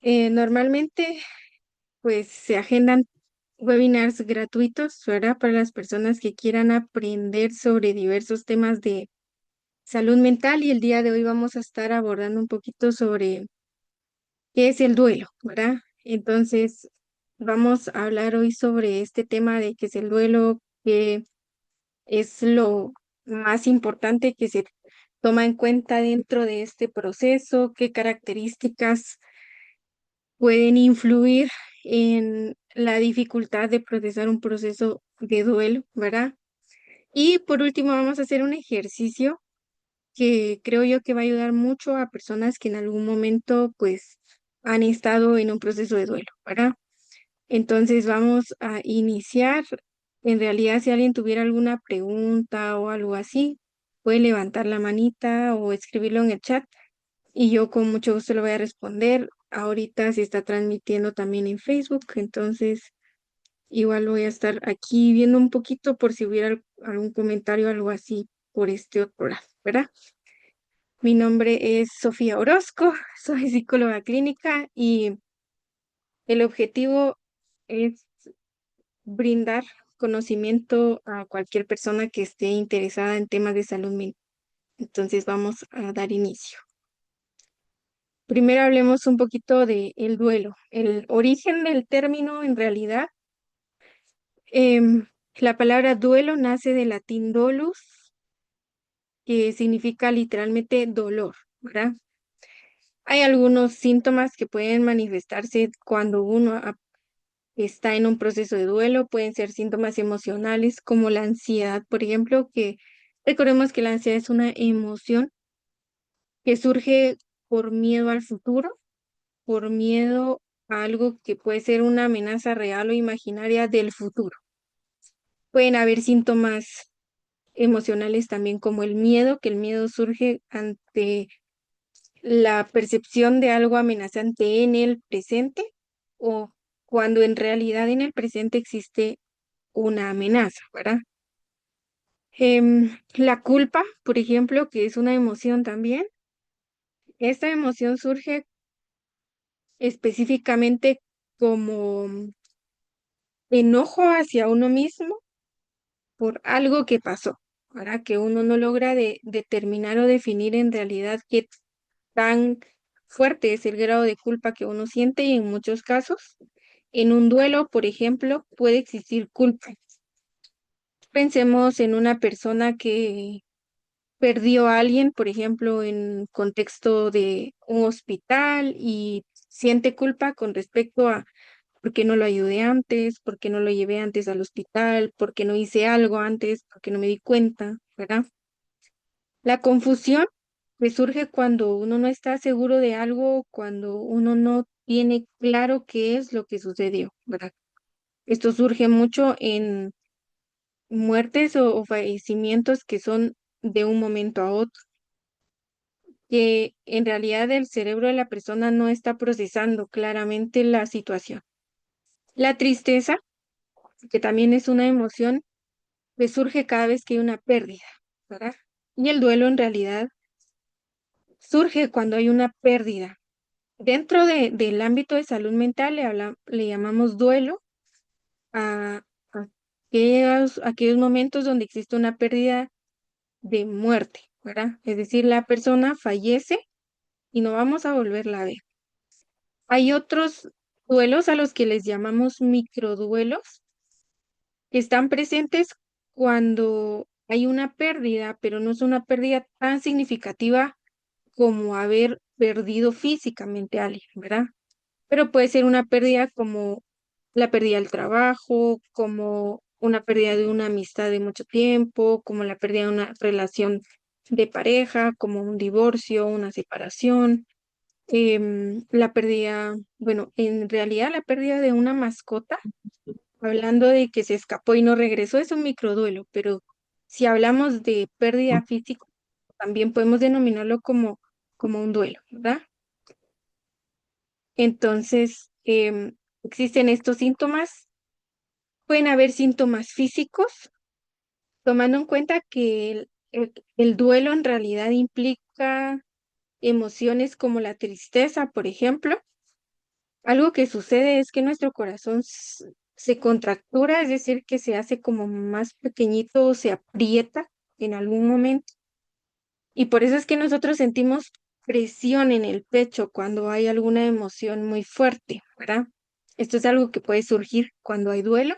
Normalmente, pues se agendan webinars gratuitos, ¿verdad? Para las personas que quieran aprender sobre diversos temas de salud mental y el día de hoy vamos a estar abordando un poquito sobre qué es el duelo, ¿verdad? Entonces, vamos a hablar hoy sobre este tema de qué es el duelo, qué es lo más importante que se toma en cuenta dentro de este proceso, qué características pueden influir en la dificultad de procesar un proceso de duelo, ¿verdad? Y por último, vamos a hacer un ejercicio que creo yo que va a ayudar mucho a personas que en algún momento, pues, han estado en un proceso de duelo, ¿verdad? Entonces, vamos a iniciar. En realidad, si alguien tuviera alguna pregunta o algo así, puede levantar la manita o escribirlo en el chat y yo con mucho gusto le voy a responder. Ahorita se está transmitiendo también en Facebook, entonces igual voy a estar aquí viendo un poquito por si hubiera algún comentario o algo así por este otro lado, ¿verdad? Mi nombre es Sofía Orozco, soy psicóloga clínica y el objetivo es brindar conocimiento a cualquier persona que esté interesada en temas de salud mental. Entonces vamos a dar inicio. Primero hablemos un poquito de el duelo. El origen del término, en realidad, la palabra duelo nace del latín dolus, que significa literalmente dolor, ¿verdad? Hay algunos síntomas que pueden manifestarse cuando está en un proceso de duelo. Pueden ser síntomas emocionales como la ansiedad, por ejemplo, que recordemos que la ansiedad es una emoción que surge por miedo al futuro, por miedo a algo que puede ser una amenaza real o imaginaria del futuro. Pueden haber síntomas emocionales también como el miedo, que el miedo surge ante la percepción de algo amenazante en el presente o cuando en realidad en el presente existe una amenaza, ¿verdad? La culpa, por ejemplo, que es una emoción también, esta emoción surge específicamente como enojo hacia uno mismo por algo que pasó, ¿verdad? Que uno no logra determinar o definir en realidad qué tan fuerte es el grado de culpa que uno siente y en muchos casos, en un duelo, por ejemplo, puede existir culpa. Pensemos en una persona que perdió a alguien, por ejemplo, en contexto de un hospital y siente culpa con respecto a por qué no lo ayudé antes, por qué no lo llevé antes al hospital, por qué no hice algo antes, por qué no me di cuenta, ¿verdad? La confusión que surge cuando uno no está seguro de algo, cuando uno no tiene claro qué es lo que sucedió, ¿verdad? Esto surge mucho en muertes o fallecimientos que son de un momento a otro, que en realidad el cerebro de la persona no está procesando claramente la situación. La tristeza, que también es una emoción que surge cada vez que hay una pérdida, ¿verdad? Y el duelo en realidad surge cuando hay una pérdida. Dentro del ámbito de salud mental le llamamos duelo a aquellos momentos donde existe una pérdida de muerte, ¿verdad? Es decir, la persona fallece y no vamos a volverla a ver. Hay otros duelos a los que les llamamos microduelos, que están presentes cuando hay una pérdida, pero no es una pérdida tan significativa como haber perdido físicamente a alguien, ¿verdad? Pero puede ser una pérdida como la pérdida del trabajo, como una pérdida de una amistad de mucho tiempo, como la pérdida de una relación de pareja, como un divorcio, una separación, la pérdida, bueno, en realidad la pérdida de una mascota, hablando de que se escapó y no regresó, es un microduelo, pero si hablamos de pérdida física, también podemos denominarlo como un duelo, ¿verdad? Entonces, existen estos síntomas. Pueden haber síntomas físicos, tomando en cuenta que el duelo en realidad implica emociones como la tristeza, por ejemplo, Algo que sucede es que nuestro corazón se contractura, es decir, que se hace como más pequeñito, se aprieta en algún momento. Y por eso es que nosotros sentimos presión en el pecho cuando hay alguna emoción muy fuerte, ¿verdad? Esto es algo que puede surgir cuando hay duelo.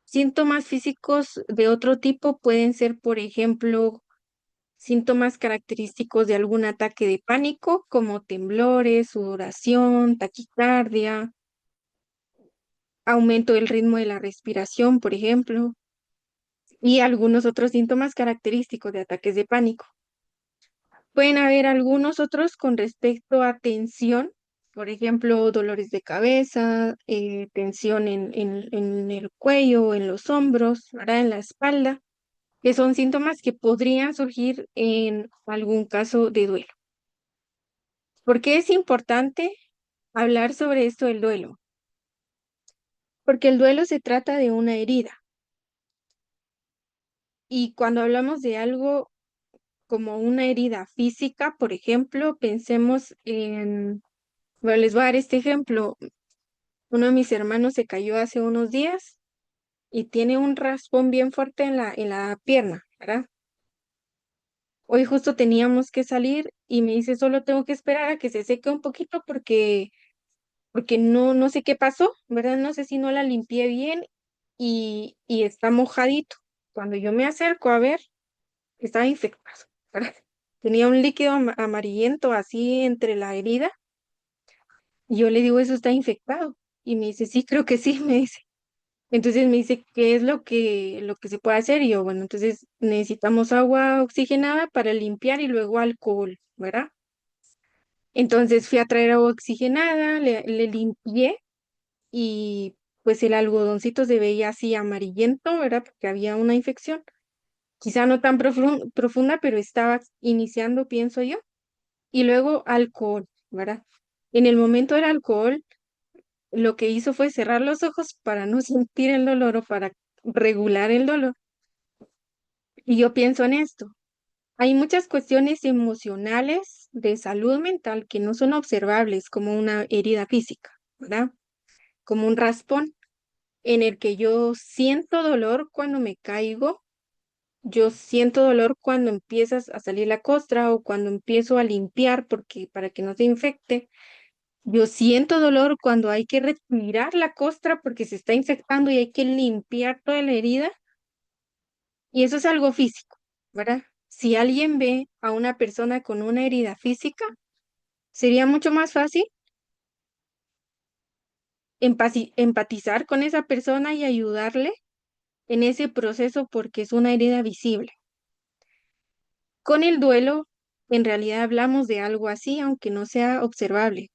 Síntomas físicos de otro tipo pueden ser, por ejemplo, síntomas característicos de algún ataque de pánico, como temblores, sudoración, taquicardia, aumento del ritmo de la respiración, por ejemplo, y algunos otros síntomas característicos de ataques de pánico. Pueden haber algunos otros con respecto a tensión, por ejemplo, dolores de cabeza, tensión en el cuello, en los hombros, ¿verdad? En la espalda, que son síntomas que podrían surgir en algún caso de duelo. ¿Por qué es importante hablar sobre esto del duelo? Porque el duelo se trata de una herida y cuando hablamos de algo como una herida física, por ejemplo, pensemos en, bueno, les voy a dar este ejemplo. Uno de mis hermanos se cayó hace unos días y tiene un raspón bien fuerte en la pierna, ¿verdad? Hoy justo teníamos que salir y me dice, solo tengo que esperar a que se seque un poquito porque no sé qué pasó, ¿verdad? No sé si no la limpié bien y está mojadito. Cuando yo me acerco a ver, estaba infectado, ¿verdad? Tenía un líquido amarillento así entre la herida y yo le digo, eso está infectado. Y me dice, sí, creo que sí, me dice. Entonces me dice, ¿qué es lo que se puede hacer? Y yo, bueno, entonces necesitamos agua oxigenada para limpiar y luego alcohol, ¿verdad? Entonces fui a traer agua oxigenada, le limpié y pues el algodoncito se veía así amarillento, ¿verdad? Porque había una infección, quizá no tan profunda, pero estaba iniciando, pienso yo. Y luego alcohol, ¿verdad? En el momento del alcohol, lo que hizo fue cerrar los ojos para no sentir el dolor o para regular el dolor. Y yo pienso en esto. Hay muchas cuestiones emocionales de salud mental que no son observables como una herida física, ¿verdad? Como un raspón en el que yo siento dolor cuando me caigo, yo siento dolor cuando empiezas a salir la costra o cuando empiezo a limpiar porque para que no se infecte. Yo siento dolor cuando hay que retirar la costra porque se está infectando y hay que limpiar toda la herida. Y eso es algo físico, ¿verdad? Si alguien ve a una persona con una herida física, sería mucho más fácil empatizar con esa persona y ayudarle en ese proceso porque es una herida visible. Con el duelo, en realidad hablamos de algo así, aunque no sea observable.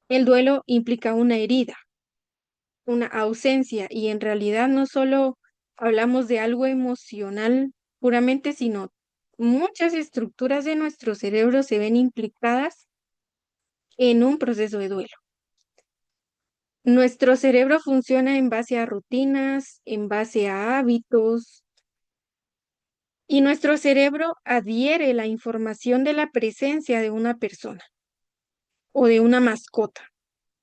El duelo implica una herida, una ausencia, y en realidad no solo hablamos de algo emocional puramente, sino muchas estructuras de nuestro cerebro se ven implicadas en un proceso de duelo. Nuestro cerebro funciona en base a rutinas, en base a hábitos, y nuestro cerebro adhiere la información de la presencia de una persona o de una mascota,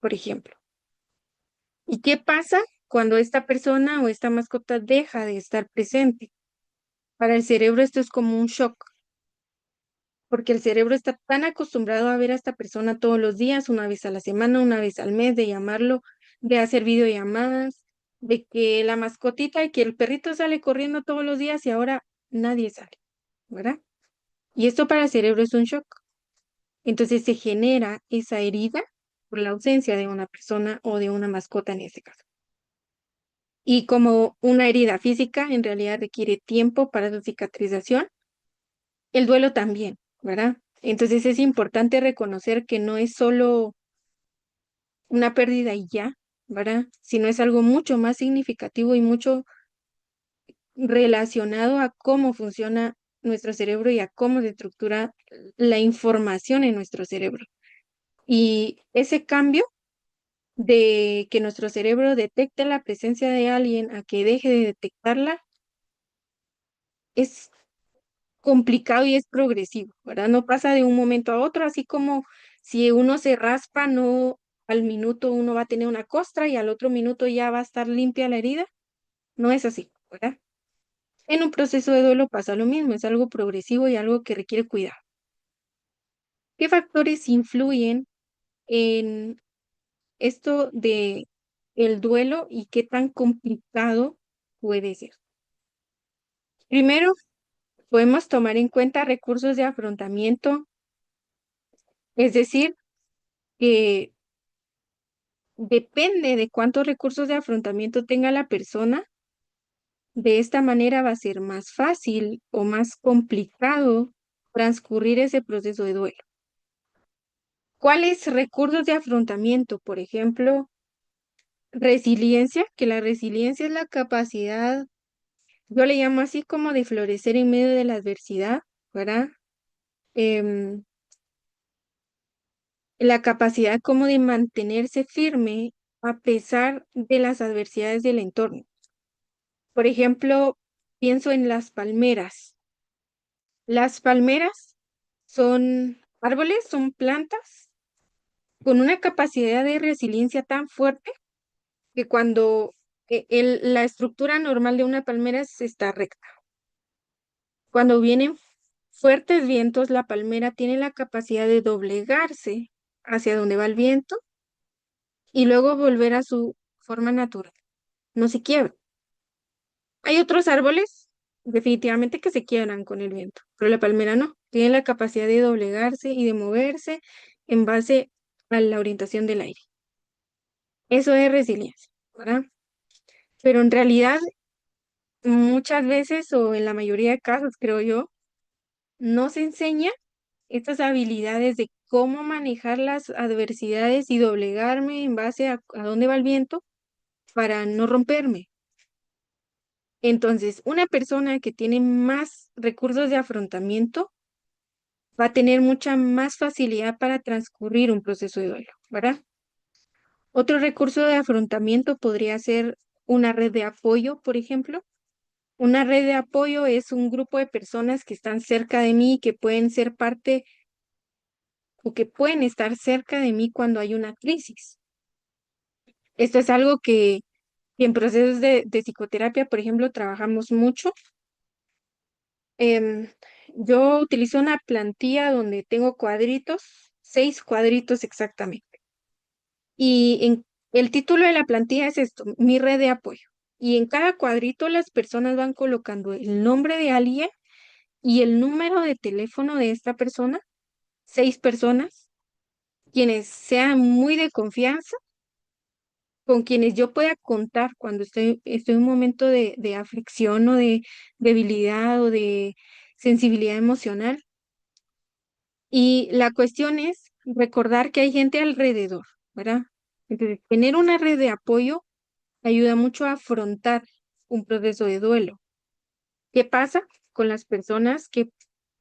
por ejemplo. ¿Y qué pasa cuando esta persona o esta mascota deja de estar presente? Para el cerebro esto es como un shock, porque el cerebro está tan acostumbrado a ver a esta persona todos los días, una vez a la semana, una vez al mes, de llamarlo, de hacer videollamadas, de que la mascotita y que el perrito sale corriendo todos los días y ahora nadie sale, ¿verdad? Y esto para el cerebro es un shock. Entonces se genera esa herida por la ausencia de una persona o de una mascota en este caso. Y como una herida física en realidad requiere tiempo para su cicatrización, el duelo también, ¿verdad? Entonces es importante reconocer que no es solo una pérdida y ya, ¿verdad? Sino es algo mucho más significativo y mucho relacionado a cómo funciona nuestro cerebro y a cómo se estructura la información en nuestro cerebro. Y ese cambio de que nuestro cerebro detecte la presencia de alguien a que deje de detectarla es complicado y es progresivo, ¿verdad? No pasa de un momento a otro, así como si uno se raspa, no al minuto uno va a tener una costra y al otro minuto ya va a estar limpia la herida. No es así, ¿verdad? En un proceso de duelo pasa lo mismo, es algo progresivo y algo que requiere cuidado. ¿Qué factores influyen en esto de el duelo y qué tan complicado puede ser? Primero, podemos tomar en cuenta recursos de afrontamiento, es decir, que depende de cuántos recursos de afrontamiento tenga la persona, de esta manera va a ser más fácil o más complicado transcurrir ese proceso de duelo. ¿Cuáles recursos de afrontamiento? Por ejemplo, resiliencia, que la resiliencia es la capacidad, yo le llamo así como de florecer en medio de la adversidad, ¿verdad? Em, la capacidad como de mantenerse firme a pesar de las adversidades del entorno. Por ejemplo, pienso en las palmeras. Las palmeras son árboles, son plantas con una capacidad de resiliencia tan fuerte que cuando la estructura normal de una palmera está recta. Cuando vienen fuertes vientos, la palmera tiene la capacidad de doblegarse hacia donde va el viento y luego volver a su forma natural. No se quiebra. Hay otros árboles definitivamente que se quiebran con el viento, pero la palmera no. Tiene la capacidad de doblegarse y de moverse en base a la orientación del aire. Eso es resiliencia, ¿verdad? Pero en realidad, muchas veces o en la mayoría de casos, creo yo, no se enseña estas habilidades de cómo manejar las adversidades y doblegarme en base a dónde va el viento para no romperme. Entonces, una persona que tiene más recursos de afrontamiento va a tener mucha más facilidad para transcurrir un proceso de duelo, ¿verdad? Otro recurso de afrontamiento podría ser una red de apoyo, por ejemplo. Una red de apoyo es un grupo de personas que están cerca de mí, que pueden ser parte o que pueden estar cerca de mí cuando hay una crisis. Esto es algo que en procesos de psicoterapia, por ejemplo, trabajamos mucho. Em, yo utilizo una plantilla donde tengo cuadritos, 6 cuadritos exactamente. El título de la plantilla es esto, mi red de apoyo. Y en cada cuadrito las personas van colocando el nombre de alguien y el número de teléfono de esta persona, 6 personas, quienes sean muy de confianza, con quienes yo pueda contar cuando estoy en un momento de aflicción o de debilidad o de sensibilidad emocional. Y la cuestión es recordar que hay gente alrededor, ¿verdad? Entonces, tener una red de apoyo ayuda mucho a afrontar un proceso de duelo. ¿Qué pasa con las personas que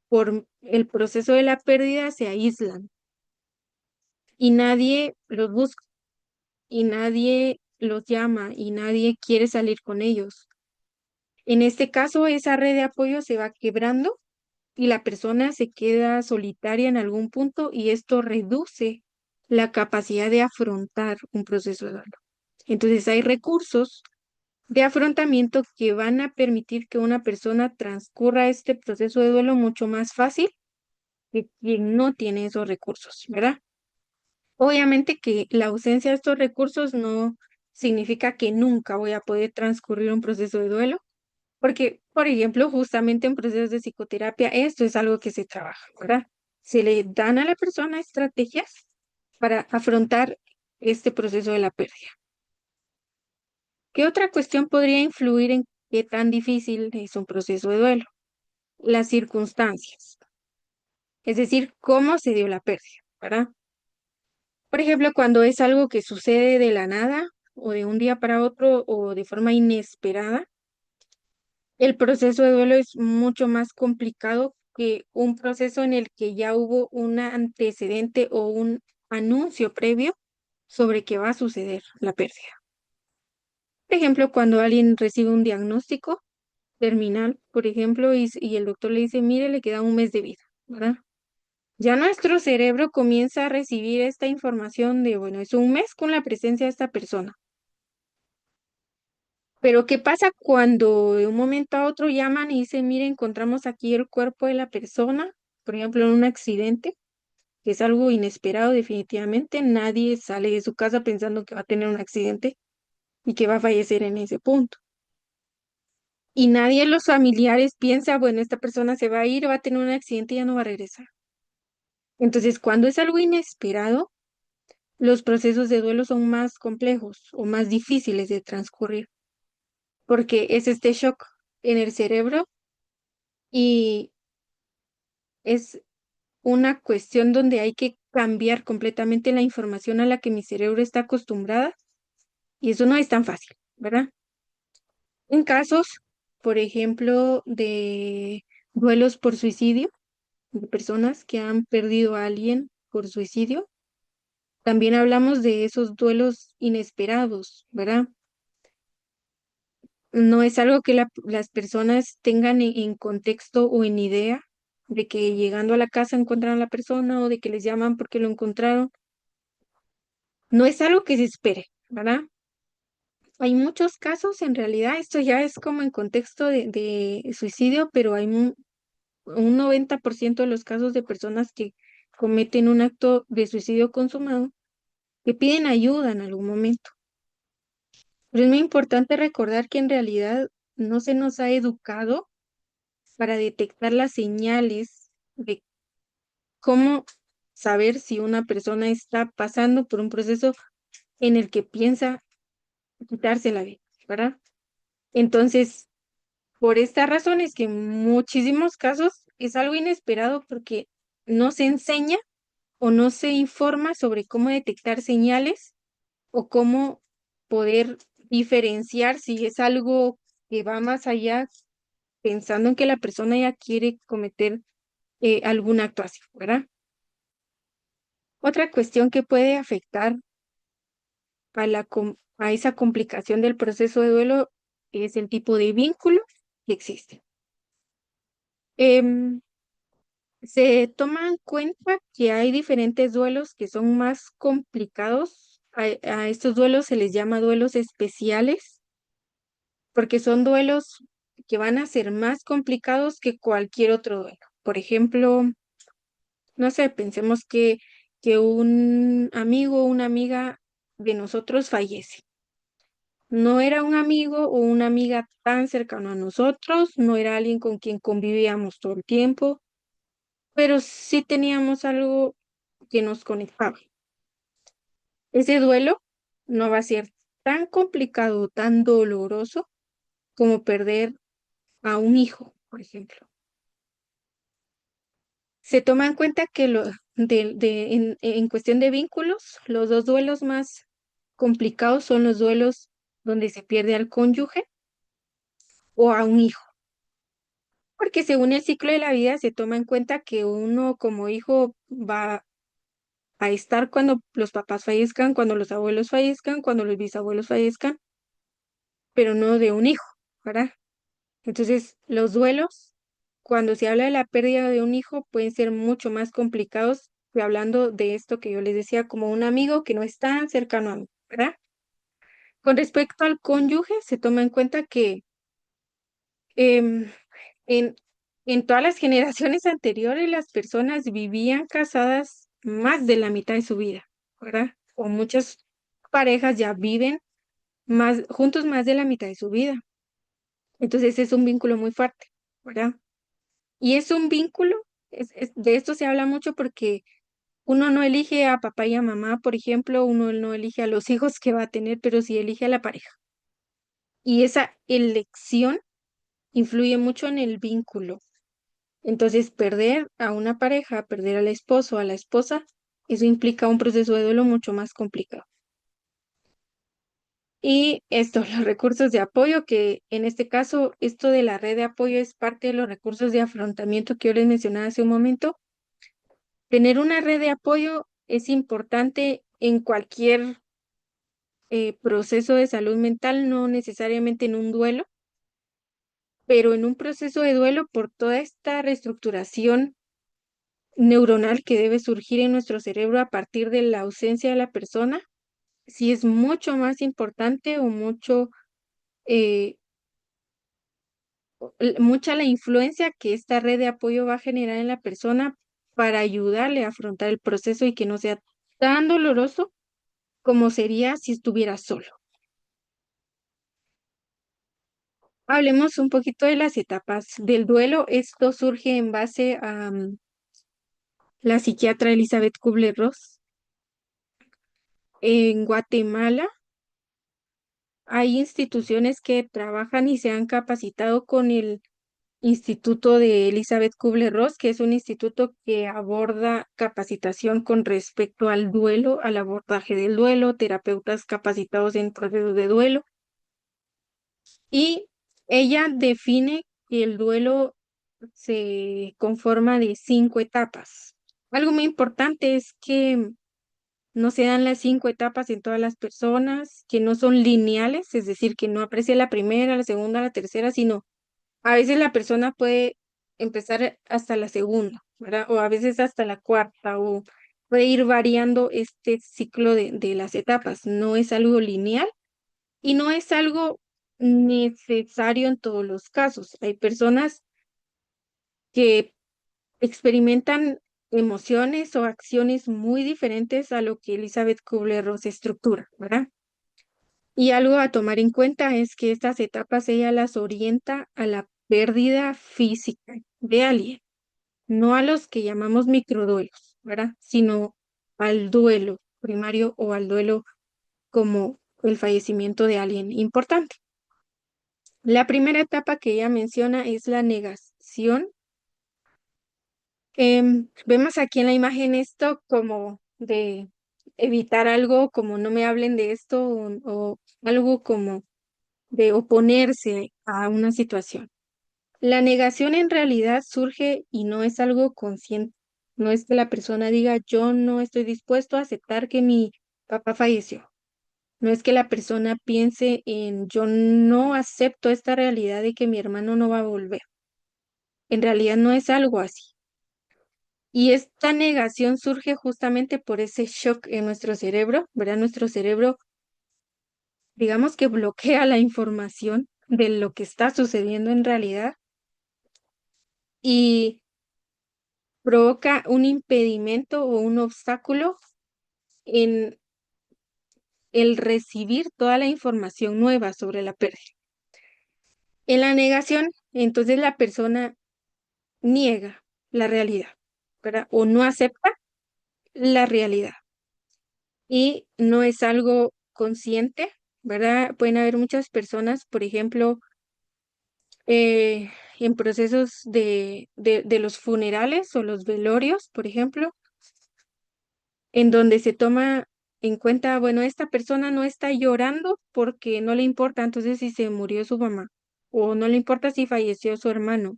por el proceso de la pérdida se aíslan y nadie los busca y nadie los llama y nadie quiere salir con ellos? En este caso, esa red de apoyo se va quebrando y la persona se queda solitaria en algún punto y esto reduce la capacidad de afrontar un proceso de duelo. Entonces hay recursos de afrontamiento que van a permitir que una persona transcurra este proceso de duelo mucho más fácil que quien no tiene esos recursos, ¿verdad? Obviamente que la ausencia de estos recursos no significa que nunca voy a poder transcurrir un proceso de duelo, porque, por ejemplo, justamente en procesos de psicoterapia, esto es algo que se trabaja, ¿verdad? Se le dan a la persona estrategias para afrontar este proceso de la pérdida. ¿Qué otra cuestión podría influir en qué tan difícil es un proceso de duelo? Las circunstancias, es decir, cómo se dio la pérdida, ¿verdad? Por ejemplo, cuando es algo que sucede de la nada o de un día para otro o de forma inesperada, el proceso de duelo es mucho más complicado que un proceso en el que ya hubo un antecedente o un anuncio previo sobre que va a suceder la pérdida. Por ejemplo, cuando alguien recibe un diagnóstico terminal, por ejemplo, y el doctor le dice, mire, le queda un mes de vida, ¿verdad? Ya nuestro cerebro comienza a recibir esta información de, bueno, es un mes con la presencia de esta persona. Pero ¿qué pasa cuando de un momento a otro llaman y dicen, mire, encontramos aquí el cuerpo de la persona, por ejemplo, en un accidente, que es algo inesperado definitivamente? Nadie sale de su casa pensando que va a tener un accidente y que va a fallecer en ese punto. Y nadie de los familiares piensa, bueno, esta persona se va a ir, va a tener un accidente y ya no va a regresar. Entonces, cuando es algo inesperado, los procesos de duelo son más complejos o más difíciles de transcurrir, porque es este shock en el cerebro y es una cuestión donde hay que cambiar completamente la información a la que mi cerebro está acostumbrada y eso no es tan fácil, ¿verdad? En casos, por ejemplo, de duelos por suicidio, de personas que han perdido a alguien por suicidio, también hablamos de esos duelos inesperados, ¿verdad? No es algo que las personas tengan en contexto o en idea de que llegando a la casa encuentran a la persona o de que les llaman porque lo encontraron. No es algo que se espere, ¿verdad? Hay muchos casos, en realidad, esto ya es como en contexto de suicidio, pero hay un 90% de los casos de personas que cometen un acto de suicidio consumado que piden ayuda en algún momento. Pero es muy importante recordar que en realidad no se nos ha educado para detectar las señales de cómo saber si una persona está pasando por un proceso en el que piensa quitarse la vida, ¿verdad? Entonces, por esta razón es que en muchísimos casos es algo inesperado porque no se enseña o no se informa sobre cómo detectar señales o cómo poder diferenciar si es algo que va más allá pensando en que la persona ya quiere cometer alguna actuación, ¿verdad? Otra cuestión que puede afectar a esa complicación del proceso de duelo es el tipo de vínculo que existe. Em, Se toma en cuenta que hay diferentes duelos que son más complicados. A estos duelos se les llama duelos especiales porque son duelos que van a ser más complicados que cualquier otro duelo. Por ejemplo, no sé, pensemos que un amigo o una amiga de nosotros fallece. No era un amigo o una amiga tan cercano a nosotros, no era alguien con quien convivíamos todo el tiempo, pero sí teníamos algo que nos conectaba. Ese duelo no va a ser tan complicado, tan doloroso como perder a un hijo, por ejemplo. Se toma en cuenta que en cuestión de vínculos, los dos duelos más complicados son los duelos donde se pierde al cónyuge o a un hijo, porque según el ciclo de la vida se toma en cuenta que uno como hijo va a estar cuando los papás fallezcan, cuando los abuelos fallezcan, cuando los bisabuelos fallezcan, pero no de un hijo, ¿verdad? Entonces, los duelos, cuando se habla de la pérdida de un hijo, pueden ser mucho más complicados que hablando de esto que yo les decía, como un amigo que no es tan cercano a mí, ¿verdad? Con respecto al cónyuge, se toma en cuenta que em, en, en todas las generaciones anteriores las personas vivían casadas más de la mitad de su vida, ¿verdad? O muchas parejas ya viven juntos más de la mitad de su vida. Entonces es un vínculo muy fuerte, ¿verdad? Y es un vínculo, de esto se habla mucho porque uno no elige a papá y a mamá, por ejemplo, uno no elige a los hijos que va a tener, pero sí elige a la pareja. Y esa elección influye mucho en el vínculo. Entonces, perder a una pareja, perder al esposo, a la esposa, eso implica un proceso de duelo mucho más complicado. Y esto, los recursos de apoyo, que en este caso, esto de la red de apoyo es parte de los recursos de afrontamiento que yo les mencionaba hace un momento. Tener una red de apoyo es importante en cualquier proceso de salud mental, no necesariamente en un duelo, pero en un proceso de duelo por toda esta reestructuración neuronal que debe surgir en nuestro cerebro a partir de la ausencia de la persona, si es mucho más importante o eh, mucha la influencia que esta red de apoyo va a generar en la persona para ayudarle a afrontar el proceso y que no sea tan doloroso como sería si estuviera solo. Hablemos un poquito de las etapas del duelo. Esto surge en base a la psiquiatra Elizabeth Kubler-Ross. En Guatemala hay instituciones que trabajan y se han capacitado con el Instituto de Elizabeth Kubler-Ross, que es un instituto que aborda capacitación con respecto al duelo, al abordaje del duelo, terapeutas capacitados en procesos de duelo. Y ella define que el duelo se conforma de 5 etapas. Algo muy importante es que no se dan las 5 etapas en todas las personas, que no son lineales, es decir, que no aprecia la primera, la segunda, la tercera, sino a veces la persona puede empezar hasta la segunda, ¿verdad? O a veces hasta la cuarta, o puede ir variando este ciclo de las etapas. No es algo lineal y no es algo necesario en todos los casos. Hay personas que experimentan emociones o acciones muy diferentes a lo que Elizabeth Kubler-Ross estructura, ¿verdad? Y algo a tomar en cuenta es que estas etapas ella las orienta a la pérdida física de alguien, no a los que llamamos microduelos, ¿verdad? Sino al duelo primario o al duelo como el fallecimiento de alguien importante. La primera etapa que ella menciona es la negación. Vemos aquí en la imagen esto como de evitar algo, como no me hablen de esto, o algo como de oponerse a una situación. La negación en realidad surge y no es algo consciente. No es que la persona diga, yo no estoy dispuesto a aceptar que mi papá falleció. No es que la persona piense en, yo no acepto esta realidad de que mi hermano no va a volver. En realidad no es algo así. Y esta negación surge justamente por ese shock en nuestro cerebro, ¿verdad? Nuestro cerebro, digamos que bloquea la información de lo que está sucediendo en realidad y provoca un impedimento o un obstáculo en el recibir toda la información nueva sobre la pérdida. En la negación, entonces la persona niega la realidad, ¿verdad? O no acepta la realidad y no es algo consciente, ¿verdad? Pueden haber muchas personas, por ejemplo, eh, en procesos de los funerales o los velorios, por ejemplo, en donde se toma en cuenta, bueno, esta persona no está llorando porque no le importa entonces si se murió su mamá o no le importa si falleció su hermano.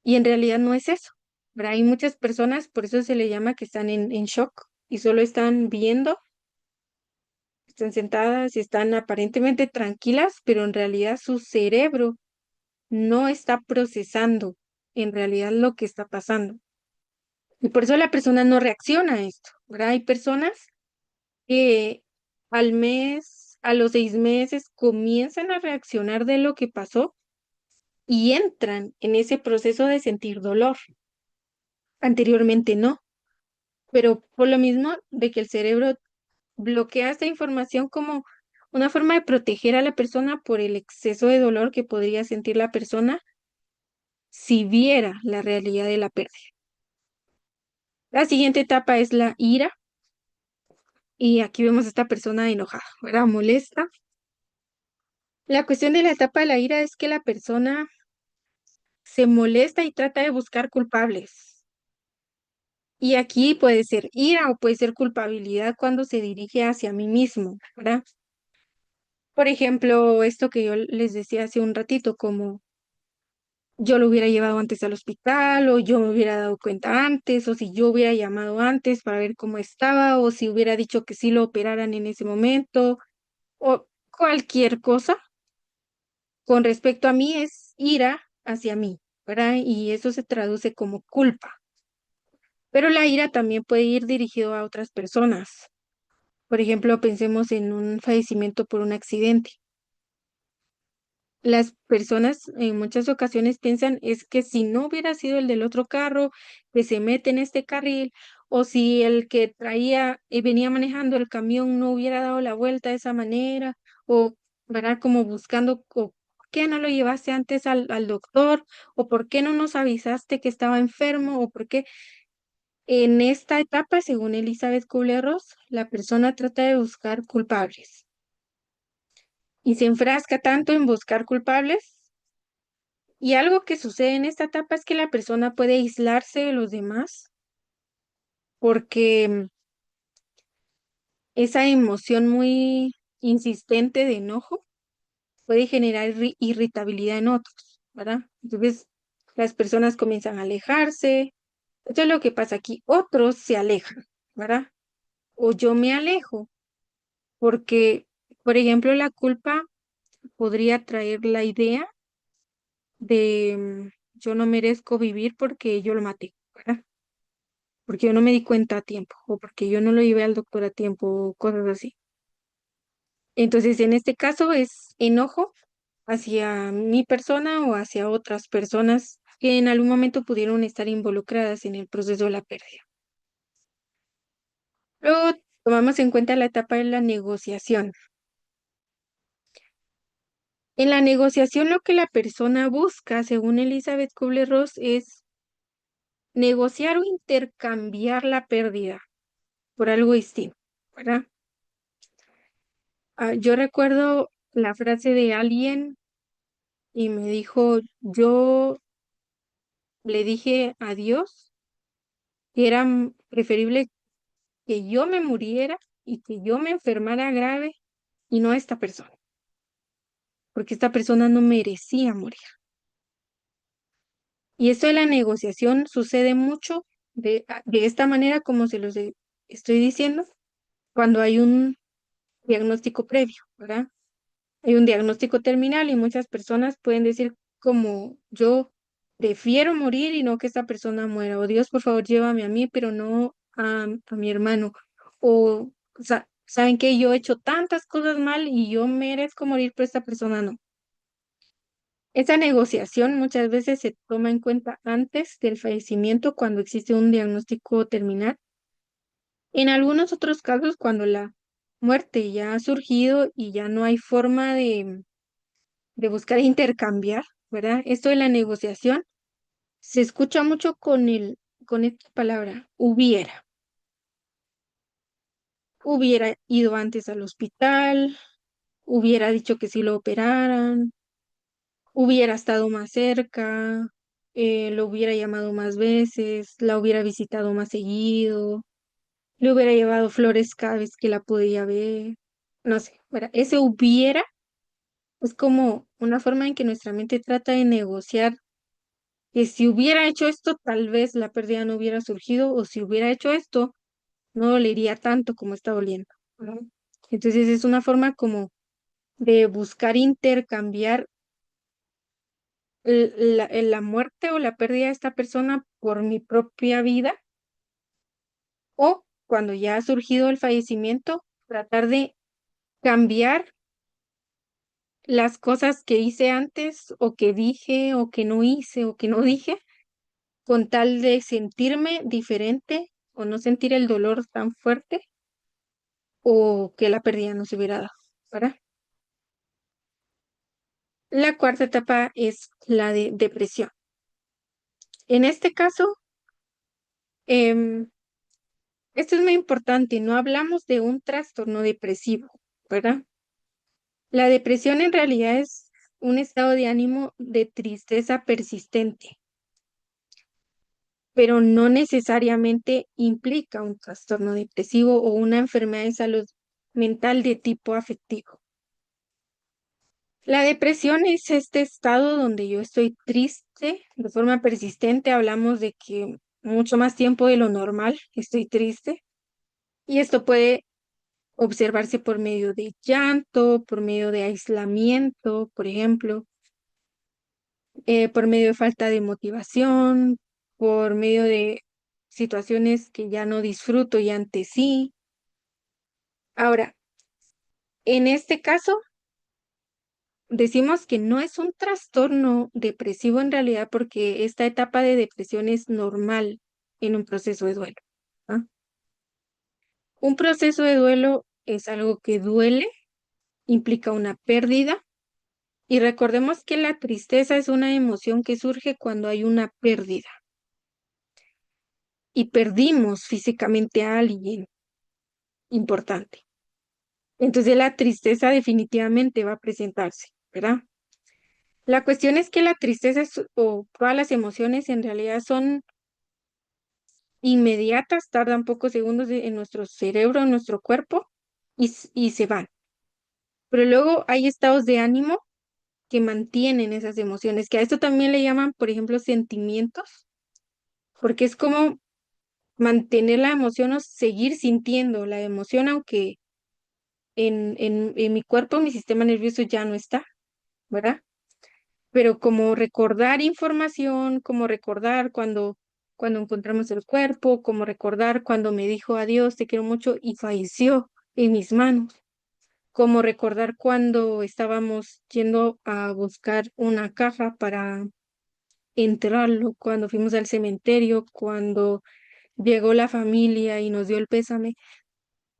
Y en realidad no es eso, ¿verdad? Hay muchas personas, por eso se le llama que están en shock y solo están viendo, están sentadas y están aparentemente tranquilas, pero en realidad su cerebro no está procesando en realidad lo que está pasando. Y por eso la persona no reacciona a esto, ¿verdad? Hay personas que al mes, a los 6 meses, comienzan a reaccionar de lo que pasó y entran en ese proceso de sentir dolor. Anteriormente no, pero por lo mismo de que el cerebro bloquea esta información como una forma de proteger a la persona por el exceso de dolor que podría sentir la persona si viera la realidad de la pérdida. La siguiente etapa es la ira y aquí vemos a esta persona enojada, ¿verdad? Molesta. La cuestión de la etapa de la ira es que la persona se molesta y trata de buscar culpables. Y aquí puede ser ira o puede ser culpabilidad cuando se dirige hacia mí mismo, ¿verdad? Por ejemplo, esto que yo les decía hace un ratito, como yo lo hubiera llevado antes al hospital, o yo me hubiera dado cuenta antes, o si yo hubiera llamado antes para ver cómo estaba, o si hubiera dicho que sí lo operaran en ese momento, o cualquier cosa con respecto a mí es ira hacia mí, ¿verdad? Y eso se traduce como culpa. Pero la ira también puede ir dirigido a otras personas. Por ejemplo, pensemos en un fallecimiento por un accidente. Las personas en muchas ocasiones piensan es que si no hubiera sido el del otro carro que se mete en este carril, o si el que traía y venía manejando el camión no hubiera dado la vuelta de esa manera, o ¿verdad? Como buscando, ¿por qué no lo llevaste antes al doctor? ¿O por qué no nos avisaste que estaba enfermo? ¿O por qué? En esta etapa, según Elizabeth Kubler-Ross, la persona trata de buscar culpables y se enfrasca tanto en buscar culpables. Y algo que sucede en esta etapa es que la persona puede aislarse de los demás porque esa emoción muy insistente de enojo puede generar irritabilidad en otros, ¿verdad? Entonces, las personas comienzan a alejarse. Esto es lo que pasa aquí. Otros se alejan, ¿verdad? O yo me alejo porque, por ejemplo, la culpa podría traer la idea de yo no merezco vivir porque yo lo maté, ¿verdad? Porque yo no me di cuenta a tiempo o porque yo no lo llevé al doctor a tiempo o cosas así. Entonces, en este caso es enojo hacia mi persona o hacia otras personas que en algún momento pudieron estar involucradas en el proceso de la pérdida. Luego tomamos en cuenta la etapa de la negociación. En la negociación lo que la persona busca, según Elizabeth Kubler-Ross, es negociar o intercambiar la pérdida por algo distinto, ¿verdad? Yo recuerdo la frase de alguien y me dijo, yo le dije a Dios que era preferible que yo me muriera y que yo me enfermara grave y no esta persona, porque esta persona no merecía morir. Y esto de la negociación sucede mucho de esta manera, como se los estoy diciendo, cuando hay un diagnóstico previo, ¿verdad? Hay un diagnóstico terminal y muchas personas pueden decir como yo prefiero morir y no que esta persona muera, o Dios, por favor, llévame a mí, pero no a mi hermano, o saben que yo he hecho tantas cosas mal y yo merezco morir, pero esta persona no. Esa negociación muchas veces se toma en cuenta antes del fallecimiento cuando existe un diagnóstico terminal. En algunos otros casos, cuando la muerte ya ha surgido y ya no hay forma de buscar intercambiar, ¿verdad? Esto de la negociación se escucha mucho con esta palabra, hubiera. Hubiera ido antes al hospital, hubiera dicho que sí lo operaran, hubiera estado más cerca, lo hubiera llamado más veces, la hubiera visitado más seguido, le hubiera llevado flores cada vez que la podía ver. No sé, ¿verdad? Ese hubiera es como una forma en que nuestra mente trata de negociar que si hubiera hecho esto, tal vez la pérdida no hubiera surgido, o si hubiera hecho esto, no dolería tanto como está doliendo, ¿verdad? Entonces es una forma como de buscar intercambiar la muerte o la pérdida de esta persona por mi propia vida, o cuando ya ha surgido el fallecimiento, tratar de cambiar las cosas que hice antes o que dije o que no hice o que no dije con tal de sentirme diferente o no sentir el dolor tan fuerte o que la pérdida no se hubiera dado, ¿verdad? La cuarta etapa es la de depresión. En este caso, em, esto es muy importante, no hablamos de un trastorno depresivo, ¿verdad? La depresión en realidad es un estado de ánimo de tristeza persistente, pero no necesariamente implica un trastorno depresivo o una enfermedad de salud mental de tipo afectivo. La depresión es este estado donde yo estoy triste de forma persistente. Hablamos de que mucho más tiempo de lo normal estoy triste. Y esto puede observarse por medio de llanto, por medio de aislamiento, por ejemplo, por medio de falta de motivación, por medio de situaciones que ya no disfruto y antes sí. Ahora, en este caso, decimos que no es un trastorno depresivo en realidad porque esta etapa de depresión es normal en un proceso de duelo. ¿Ah? Un proceso de duelo es algo que duele, implica una pérdida y recordemos que la tristeza es una emoción que surge cuando hay una pérdida y perdimos físicamente a alguien importante. Entonces la tristeza definitivamente va a presentarse, ¿verdad? La cuestión es que la tristeza o todas las emociones en realidad son inmediatas, tardan pocos segundos en nuestro cerebro, en nuestro cuerpo y se van. Pero luego hay estados de ánimo que mantienen esas emociones, que a esto también le llaman, por ejemplo, sentimientos, porque es como mantener la emoción o seguir sintiendo la emoción, aunque en mi cuerpo, mi sistema nervioso ya no está, ¿verdad? Pero como recordar información, como recordar cuando encontramos el cuerpo, como recordar cuando me dijo adiós, te quiero mucho y falleció en mis manos, como recordar cuando estábamos yendo a buscar una caja para enterrarlo, cuando fuimos al cementerio, cuando llegó la familia y nos dio el pésame.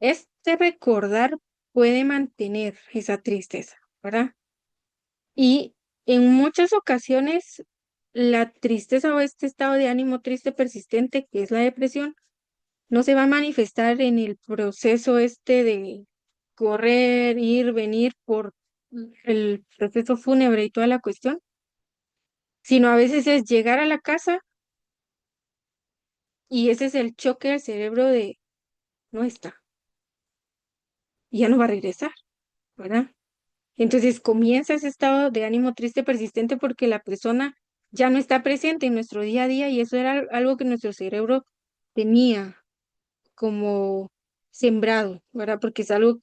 Este recordar puede mantener esa tristeza, ¿verdad? Y en muchas ocasiones, la tristeza o este estado de ánimo triste persistente, que es la depresión, no se va a manifestar en el proceso este de correr, ir, venir por el proceso fúnebre y toda la cuestión, sino a veces es llegar a la casa y ese es el choque del cerebro de no está, y ya no va a regresar, ¿verdad? Entonces comienza ese estado de ánimo triste persistente porque la persona ya no está presente en nuestro día a día y eso era algo que nuestro cerebro tenía como sembrado, ¿verdad? Porque es algo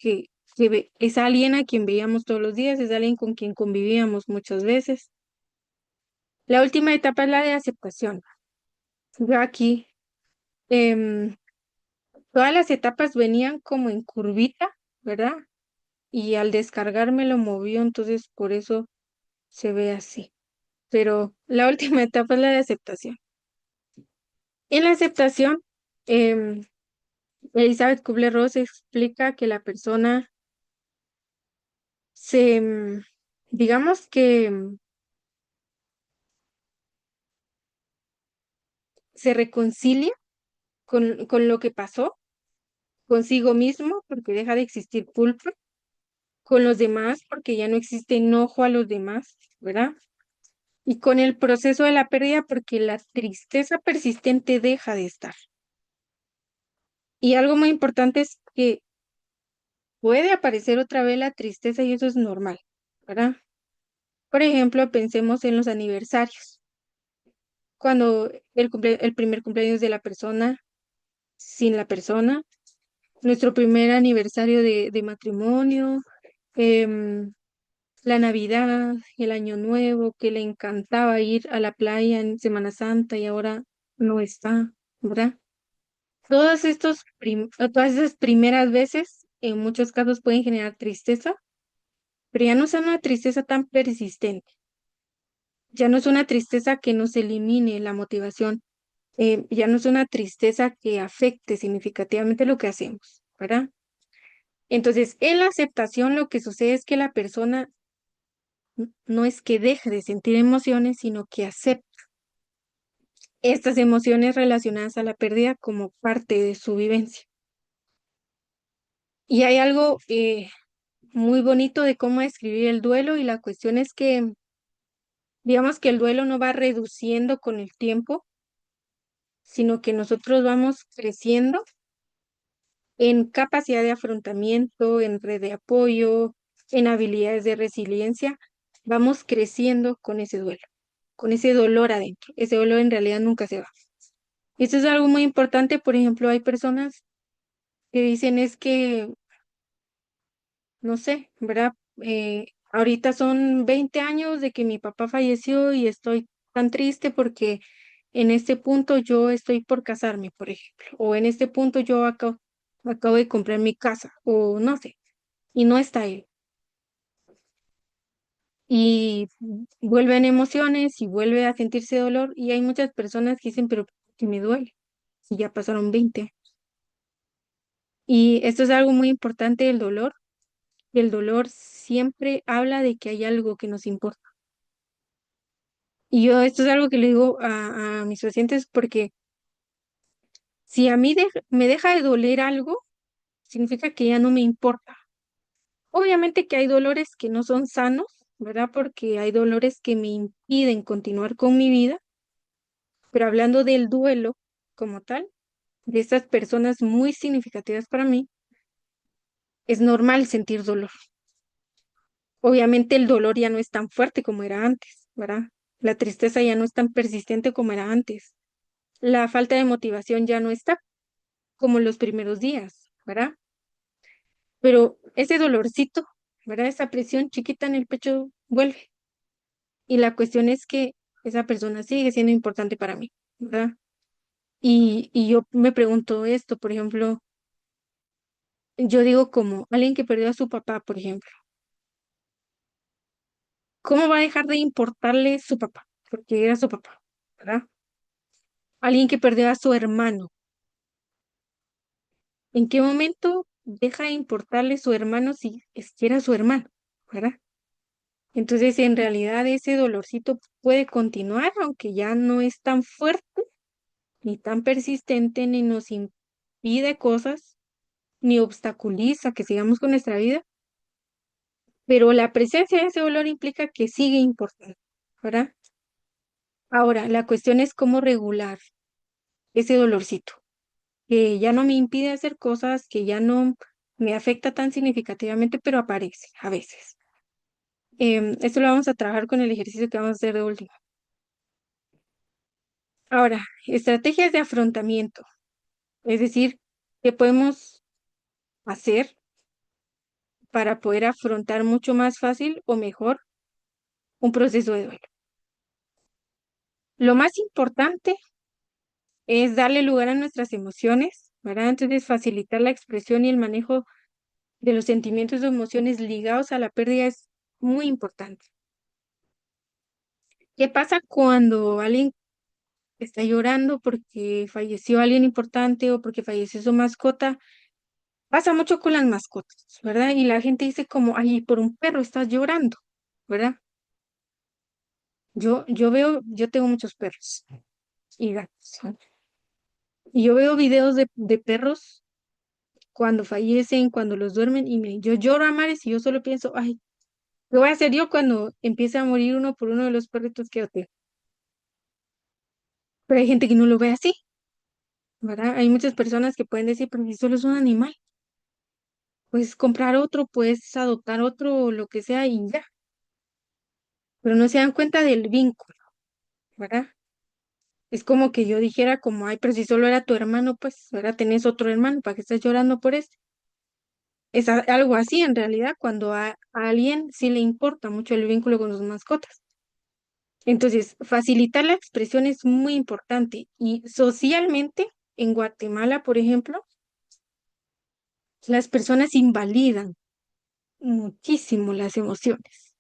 es alguien a quien veíamos todos los días, es alguien con quien convivíamos muchas veces. La última etapa es la de aceptación. Yo aquí, em, todas las etapas venían como en curvita, ¿verdad? Y al descargarme lo movió, entonces por eso se ve así. Pero la última etapa es la de aceptación. En la aceptación, em, Elizabeth Kubler-Ross explica que la persona digamos que se reconcilia con lo que pasó, consigo mismo, porque deja de existir culpa, con los demás, porque ya no existe enojo a los demás, ¿verdad? Y con el proceso de la pérdida, porque la tristeza persistente deja de estar. Y algo muy importante es que puede aparecer otra vez la tristeza y eso es normal, ¿verdad? Por ejemplo, pensemos en los aniversarios. Cuando el primer cumpleaños de la persona, sin la persona, nuestro primer aniversario de matrimonio, em, la Navidad, el Año Nuevo, que le encantaba ir a la playa en Semana Santa y ahora no está, ¿verdad? Todas esas primeras veces, en muchos casos pueden generar tristeza, pero ya no es una tristeza tan persistente, ya no es una tristeza que nos elimine la motivación, ya no es una tristeza que afecte significativamente lo que hacemos, ¿verdad? Entonces, en la aceptación lo que sucede es que la persona no es que deje de sentir emociones, sino que acepta estas emociones relacionadas a la pérdida como parte de su vivencia. Y hay algo muy bonito de cómo describir el duelo y la cuestión es que, digamos que el duelo no va reduciendo con el tiempo, sino que nosotros vamos creciendo en capacidad de afrontamiento, en red de apoyo, en habilidades de resiliencia, vamos creciendo con ese duelo, con ese dolor adentro. Ese dolor en realidad nunca se va. Y esto es algo muy importante, por ejemplo, hay personas que dicen es que, no sé, ¿verdad? Ahorita son 20 años de que mi papá falleció y estoy tan triste porque en este punto yo estoy por casarme, por ejemplo, o en este punto yo acabo de comprar mi casa, o no sé, y no está él. Y vuelven emociones y vuelve a sentirse dolor, y hay muchas personas que dicen, pero que me duele, si ya pasaron 20. Y esto es algo muy importante, el dolor. Y el dolor siempre habla de que hay algo que nos importa. Y yo esto es algo que le digo a mis pacientes porque si a mí me deja de doler algo, significa que ya no me importa. Obviamente que hay dolores que no son sanos, ¿verdad? Porque hay dolores que me impiden continuar con mi vida, pero hablando del duelo como tal, de estas personas muy significativas para mí, es normal sentir dolor. Obviamente el dolor ya no es tan fuerte como era antes, ¿verdad? La tristeza ya no es tan persistente como era antes. La falta de motivación ya no está como los primeros días, ¿verdad? Pero ese dolorcito, ¿verdad? Esa presión chiquita en el pecho vuelve. Y la cuestión es que esa persona sigue siendo importante para mí, ¿verdad? Y yo me pregunto esto, por ejemplo, yo digo como alguien que perdió a su papá, por ejemplo, ¿cómo va a dejar de importarle su papá? Porque era su papá, ¿verdad? Alguien que perdió a su hermano, ¿en qué momento deja de importarle su hermano si es que era su hermano, ¿verdad? Entonces, en realidad ese dolorcito puede continuar, aunque ya no es tan fuerte, ni tan persistente, ni nos impide cosas, ni obstaculiza que sigamos con nuestra vida, pero la presencia de ese dolor implica que sigue importando, ¿verdad? Ahora, la cuestión es cómo regular ese dolorcito, que ya no me impide hacer cosas, que ya no me afecta tan significativamente, pero aparece a veces. Esto lo vamos a trabajar con el ejercicio que vamos a hacer de último. Ahora, estrategias de afrontamiento, es decir, ¿qué podemos hacer para poder afrontar mucho más fácil o mejor un proceso de duelo? Lo más importante es darle lugar a nuestras emociones, ¿verdad? Entonces, facilitar la expresión y el manejo de los sentimientos o emociones ligados a la pérdida es muy importante. ¿Qué pasa cuando alguien está llorando porque falleció alguien importante o porque falleció su mascota? Pasa mucho con las mascotas, ¿verdad? Y la gente dice como, ay, por un perro estás llorando, ¿verdad? Yo tengo muchos perros y gatos, ¿no? Y yo veo videos de perros cuando fallecen, cuando los duermen, yo lloro a mares y yo solo pienso, ay, ¿qué voy a hacer yo cuando empiece a morir uno por uno de los perritos que yo tengo? Pero hay gente que no lo ve así, ¿verdad? Hay muchas personas que pueden decir, pero si solo es un animal, puedes comprar otro, puedes adoptar otro, o lo que sea y ya, pero no se dan cuenta del vínculo, ¿verdad? Es como que yo dijera como, ay, pero si solo era tu hermano, pues ahora tenés otro hermano, ¿para qué estás llorando por este? Es algo así en realidad cuando a alguien sí le importa mucho el vínculo con sus mascotas. Entonces, facilitar la expresión es muy importante y socialmente, en Guatemala, por ejemplo, las personas invalidan muchísimo las emociones.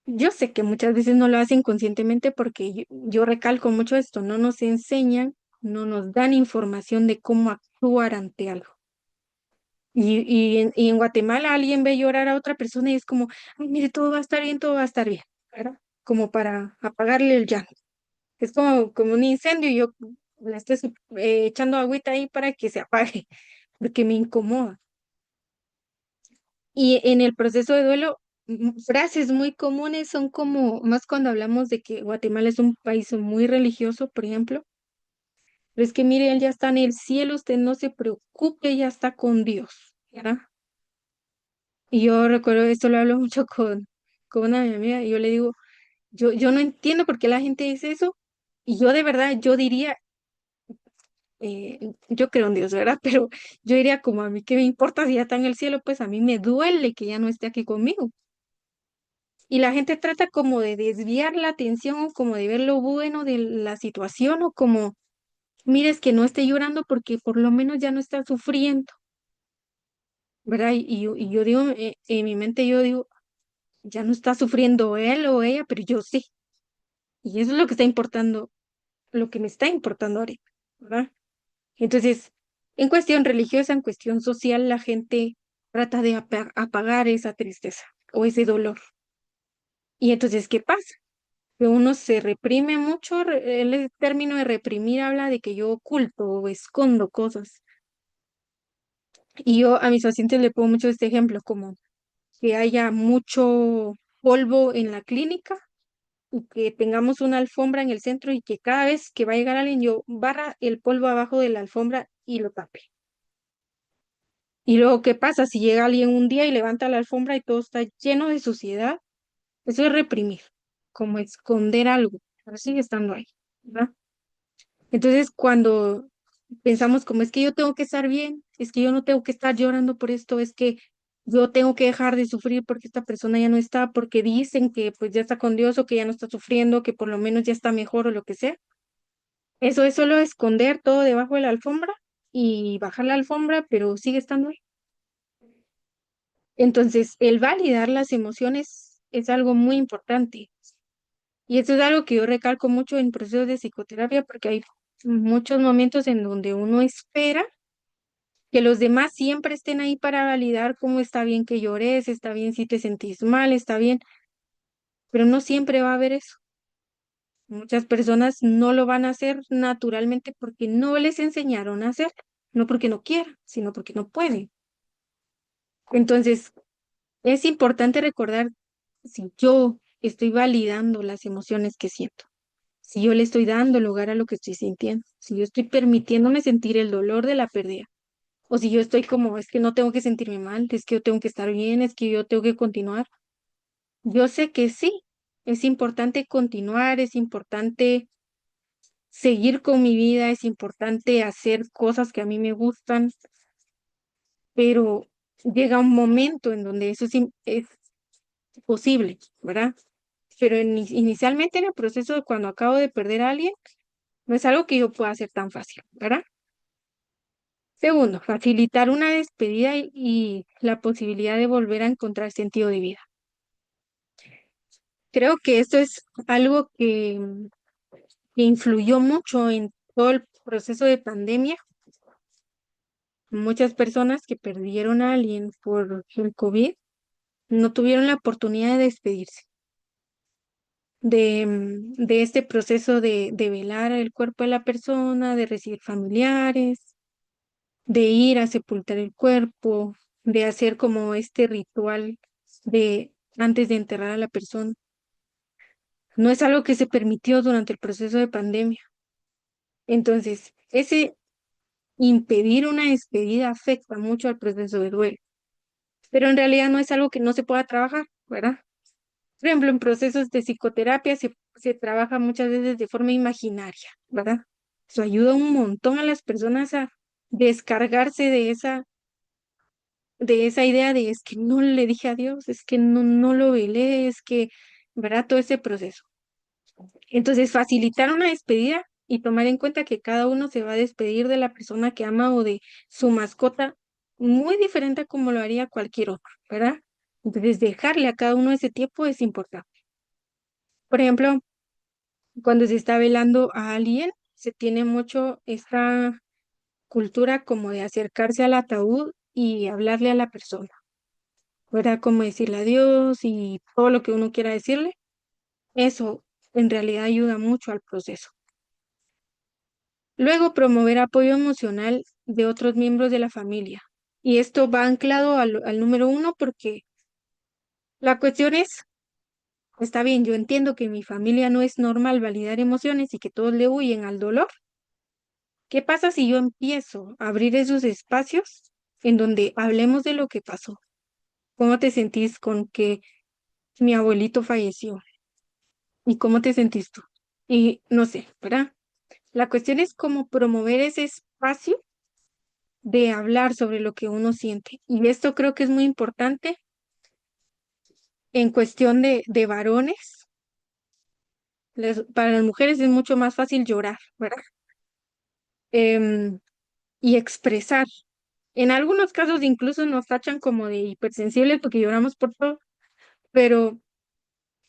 Yo sé que muchas veces no lo hacen conscientemente porque yo recalco mucho esto, no nos enseñan, no nos dan información de cómo actuar ante algo. Y en Guatemala alguien ve llorar a otra persona y es como, "Ay, mire, todo va a estar bien, todo va a estar bien, ¿verdad? Como para apagarle el llanto. Es como un incendio y yo le estoy echando agüita ahí para que se apague, porque me incomoda. Y en el proceso de duelo, frases muy comunes son como, más cuando hablamos de que Guatemala es un país muy religioso, por ejemplo, pero es que mire, él ya está en el cielo, usted no se preocupe, ya está con Dios, ¿verdad? Y yo recuerdo, esto lo hablo mucho con una de mis amigas, y yo le digo, yo no entiendo por qué la gente dice eso, y yo de verdad, yo diría, yo creo en Dios, ¿verdad? Pero yo diría como a mí, ¿qué me importa si ya está en el cielo? Pues a mí me duele que ya no esté aquí conmigo. Y la gente trata como de desviar la atención o como de ver lo bueno de la situación o como, mires que no esté llorando porque por lo menos ya no está sufriendo, ¿verdad? Y yo digo, en mi mente yo digo, ya no está sufriendo él o ella, pero yo sí. Y eso es lo que está importando, lo que me está importando ahorita, ¿verdad? Entonces, en cuestión religiosa, en cuestión social, la gente trata de apagar esa tristeza o ese dolor. Y entonces, ¿qué pasa? Que uno se reprime mucho, el término de reprimir habla de que yo oculto o escondo cosas. Y yo a mis pacientes le pongo mucho este ejemplo, como que haya mucho polvo en la clínica y que tengamos una alfombra en el centro y que cada vez que va a llegar alguien yo barra el polvo abajo de la alfombra y lo tape. Y luego, ¿qué pasa? Si llega alguien un día y levanta la alfombra y todo está lleno de suciedad, eso es reprimir, como esconder algo, pero sigue estando ahí, ¿verdad? Entonces, cuando pensamos como es que yo tengo que estar bien, es que yo no tengo que estar llorando por esto, es que yo tengo que dejar de sufrir porque esta persona ya no está, porque dicen que pues ya está con Dios o que ya no está sufriendo, que por lo menos ya está mejor o lo que sea. Eso es solo esconder todo debajo de la alfombra y bajar la alfombra, pero sigue estando ahí. Entonces, el validar las emociones es algo muy importante. Y eso es algo que yo recalco mucho en procesos de psicoterapia porque hay muchos momentos en donde uno espera que los demás siempre estén ahí para validar cómo está bien que llores, está bien si te sentís mal, está bien, pero no siempre va a haber eso. Muchas personas no lo van a hacer naturalmente porque no les enseñaron a hacer, no porque no quieran, sino porque no pueden. Entonces, es importante recordar si yo estoy validando las emociones que siento, si yo le estoy dando lugar a lo que estoy sintiendo, si yo estoy permitiéndome sentir el dolor de la pérdida, o si yo estoy como, es que no tengo que sentirme mal, es que yo tengo que estar bien, es que yo tengo que continuar. Yo sé que sí, es importante continuar, es importante seguir con mi vida, es importante hacer cosas que a mí me gustan, pero llega un momento en donde eso es posible, ¿verdad? Pero inicialmente en el proceso de cuando acabo de perder a alguien, no es algo que yo pueda hacer tan fácil, ¿verdad? Segundo, facilitar una despedida y la posibilidad de volver a encontrar sentido de vida. Creo que esto es algo que influyó mucho en todo el proceso de pandemia. Muchas personas que perdieron a alguien por el COVID no tuvieron la oportunidad de despedirse de este proceso de velar el cuerpo de la persona, de recibir familiares, de ir a sepultar el cuerpo, de hacer como este ritual de antes de enterrar a la persona. No es algo que se permitió durante el proceso de pandemia. Entonces, ese impedir una despedida afecta mucho al proceso de duelo, pero en realidad no es algo que no se pueda trabajar, ¿verdad? Por ejemplo, en procesos de psicoterapia se trabaja muchas veces de forma imaginaria, ¿verdad? Eso ayuda un montón a las personas a descargarse de esa idea de es que no le dije adiós, es que no lo velé, es que, ¿verdad? Todo ese proceso. Entonces, facilitar una despedida y tomar en cuenta que cada uno se va a despedir de la persona que ama o de su mascota muy diferente a como lo haría cualquier otro, ¿verdad? Entonces, dejarle a cada uno ese tiempo es importante. Por ejemplo, cuando se está velando a alguien, se tiene mucho esta cultura como de acercarse al ataúd y hablarle a la persona, ¿verdad? Como decirle adiós y todo lo que uno quiera decirle. Eso en realidad ayuda mucho al proceso. Luego, promover apoyo emocional de otros miembros de la familia. Y esto va anclado al número uno porque la cuestión es, está bien, yo entiendo que en mi familia no es normal validar emociones y que todos le huyen al dolor. ¿Qué pasa si yo empiezo a abrir esos espacios en donde hablemos de lo que pasó? ¿Cómo te sentís con que mi abuelito falleció? ¿Y cómo te sentís tú? Y no sé, ¿verdad? La cuestión es cómo promover ese espacio de hablar sobre lo que uno siente. Y esto creo que es muy importante En cuestión de varones, para las mujeres es mucho más fácil llorar, ¿verdad? Em, y expresar. En algunos casos incluso nos tachan como de hipersensibles porque lloramos por todo, pero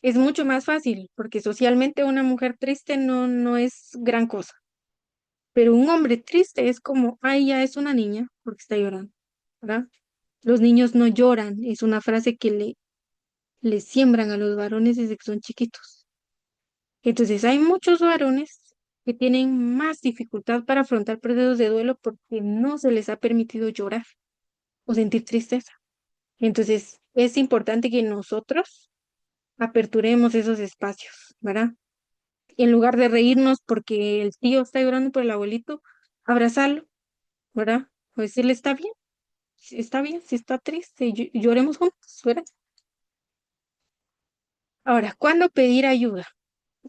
es mucho más fácil porque socialmente una mujer triste no es gran cosa, pero un hombre triste es como, ay, ya es una niña porque está llorando, ¿verdad? Los niños no lloran, es una frase que le siembran a los varones desde que son chiquitos. Entonces hay muchos varones que tienen más dificultad para afrontar procesos de duelo porque no se les ha permitido llorar o sentir tristeza. Entonces es importante que nosotros aperturemos esos espacios, ¿verdad? En lugar de reírnos porque el tío está llorando por el abuelito, abrazarlo, ¿verdad? O decirle, está bien, si está triste, lloremos juntos, ¿verdad? Ahora, ¿cuándo pedir ayuda?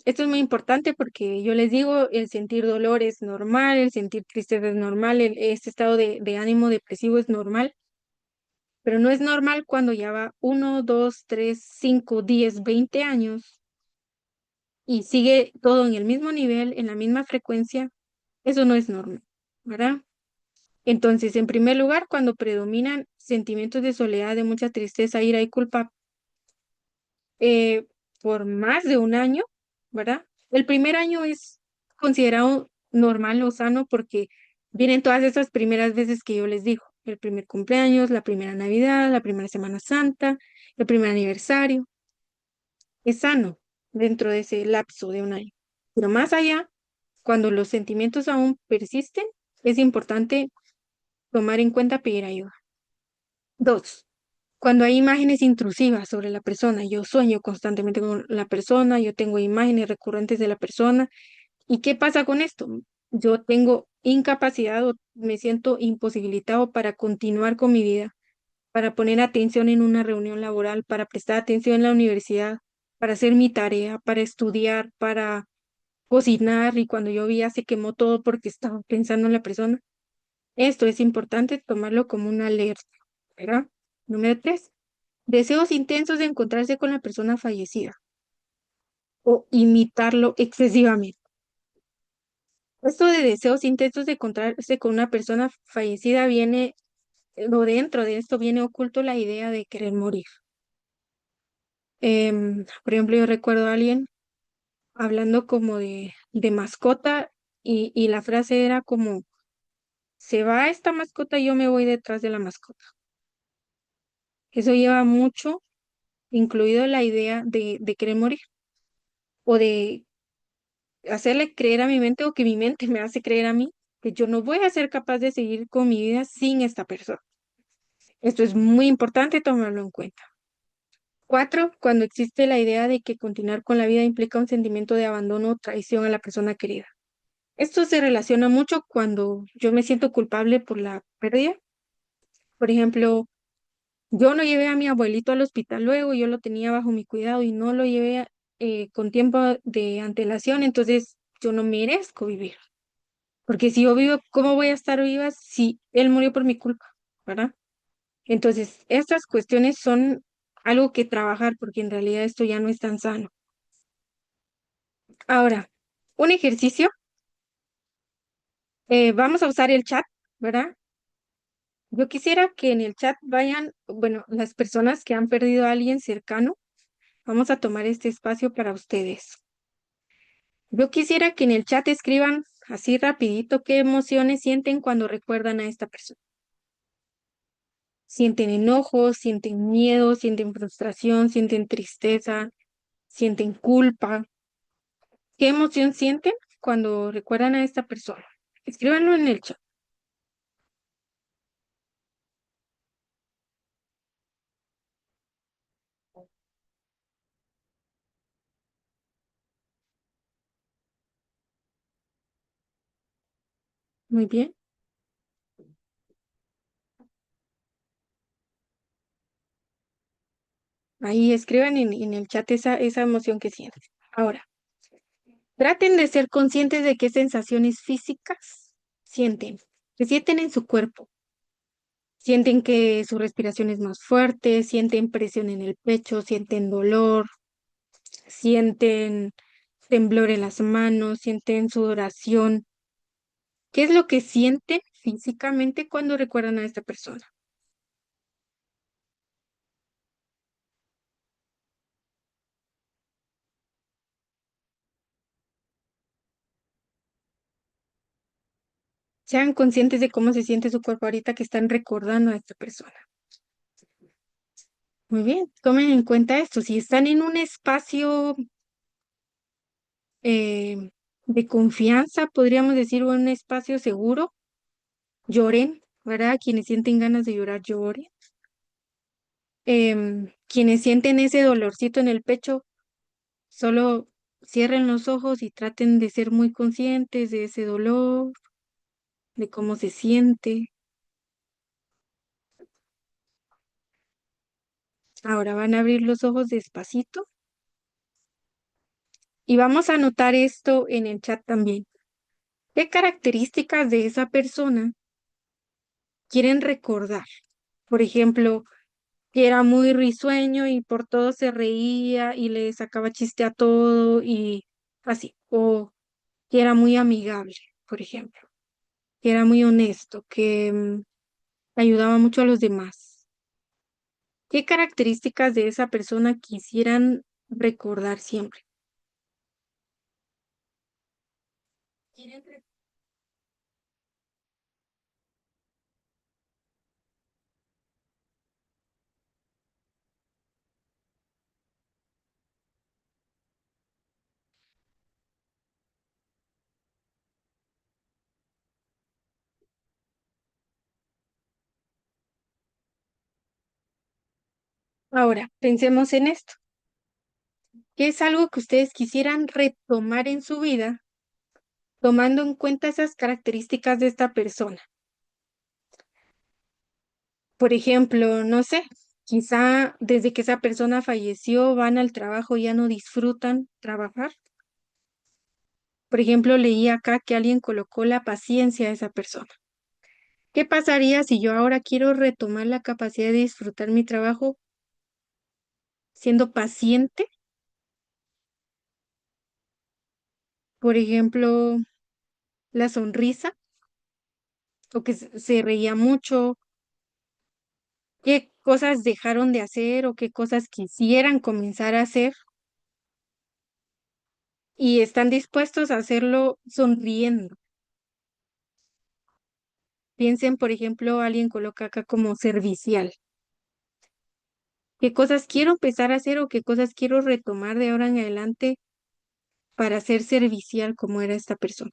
Esto es muy importante porque yo les digo, el sentir dolor es normal, el sentir tristeza es normal, este estado de ánimo depresivo es normal, pero no es normal cuando ya va 1, 2, 3, 5, 10, 20 años y sigue todo en el mismo nivel, en la misma frecuencia. Eso no es normal, ¿verdad? Entonces, en primer lugar, cuando predominan sentimientos de soledad, de mucha tristeza, ira y culpa eh, por más de un año, ¿verdad? El primer año es considerado normal o sano porque vienen todas esas primeras veces que yo les digo, el primer cumpleaños, la primera Navidad, la primera Semana Santa, el primer aniversario. Es sano dentro de ese lapso de un año. Pero más allá, cuando los sentimientos aún persisten, es importante tomar en cuenta pedir ayuda. Dos, cuando hay imágenes intrusivas sobre la persona, yo sueño constantemente con la persona, yo tengo imágenes recurrentes de la persona. ¿Y qué pasa con esto? Yo tengo incapacidad o me siento imposibilitado para continuar con mi vida, para poner atención en una reunión laboral, para prestar atención en la universidad, para hacer mi tarea, para estudiar, para cocinar. Y cuando llovía se quemó todo porque estaba pensando en la persona. Esto es importante tomarlo como una alerta, ¿verdad? Número tres, deseos intensos de encontrarse con la persona fallecida o imitarlo excesivamente. Esto de deseos intensos de encontrarse con una persona fallecida viene, o dentro de esto viene oculto la idea de querer morir. Por ejemplo, yo recuerdo a alguien hablando como de mascota y la frase era como, se va esta mascota y yo me voy detrás de la mascota. Eso lleva mucho, incluido la idea de querer morir o de hacerle creer a mi mente o que mi mente me hace creer a mí que yo no voy a ser capaz de seguir con mi vida sin esta persona. Esto es muy importante tomarlo en cuenta. Cuatro, cuando existe la idea de que continuar con la vida implica un sentimiento de abandono o traición a la persona querida. Esto se relaciona mucho cuando yo me siento culpable por la pérdida. Por ejemplo, yo no llevé a mi abuelito al hospital luego, yo lo tenía bajo mi cuidado y no lo llevé con tiempo de antelación, entonces yo no merezco vivir. Porque si yo vivo, ¿cómo voy a estar viva si él murió por mi culpa? ¿Verdad? Entonces, estas cuestiones son algo que trabajar porque en realidad esto ya no es tan sano. Ahora, un ejercicio, vamos a usar el chat, ¿verdad? Yo quisiera que en el chat vayan, bueno, las personas que han perdido a alguien cercano, vamos a tomar este espacio para ustedes. Yo quisiera que en el chat escriban así rapidito qué emociones sienten cuando recuerdan a esta persona. Sienten enojo, sienten miedo, sienten frustración, sienten tristeza, sienten culpa. ¿Qué emoción sienten cuando recuerdan a esta persona? Escríbanlo en el chat. Muy bien. Ahí escriban en el chat esa emoción que sienten. Ahora, traten de ser conscientes de qué sensaciones físicas sienten, que sienten en su cuerpo. Sienten que su respiración es más fuerte, sienten presión en el pecho, sienten dolor, sienten temblor en las manos, sienten sudoración. ¿Qué es lo que sienten físicamente cuando recuerdan a esta persona? Sean conscientes de cómo se siente su cuerpo ahorita que están recordando a esta persona. Muy bien, tomen en cuenta esto. Si están en un espacio eh, de confianza, podríamos decir, o en un espacio seguro, lloren, ¿verdad? Quienes sienten ganas de llorar, lloren. Quienes sienten ese dolorcito en el pecho, solo cierren los ojos y traten de ser muy conscientes de ese dolor, de cómo se siente. Ahora van a abrir los ojos despacito y vamos a anotar esto en el chat también. ¿Qué características de esa persona quieren recordar? Por ejemplo, que era muy risueño y por todo se reía y le sacaba chiste a todo y así. O que era muy amigable, por ejemplo, que era muy honesto, que ayudaba mucho a los demás. ¿Qué características de esa persona quisieran recordar siempre? ¿Quieren re- Ahora, pensemos en esto. ¿Qué es algo que ustedes quisieran retomar en su vida, tomando en cuenta esas características de esta persona? Por ejemplo, no sé, quizá desde que esa persona falleció van al trabajo y ya no disfrutan trabajar. Por ejemplo, leí acá que alguien colocó la paciencia a esa persona. ¿Qué pasaría si yo ahora quiero retomar la capacidad de disfrutar mi trabajo siendo paciente? Por ejemplo, la sonrisa, o que se reía mucho, qué cosas dejaron de hacer o qué cosas quisieran comenzar a hacer y están dispuestos a hacerlo sonriendo. Piensen, por ejemplo, alguien coloca acá como servicial. ¿Qué cosas quiero empezar a hacer o qué cosas quiero retomar de ahora en adelante para ser servicial como era esta persona?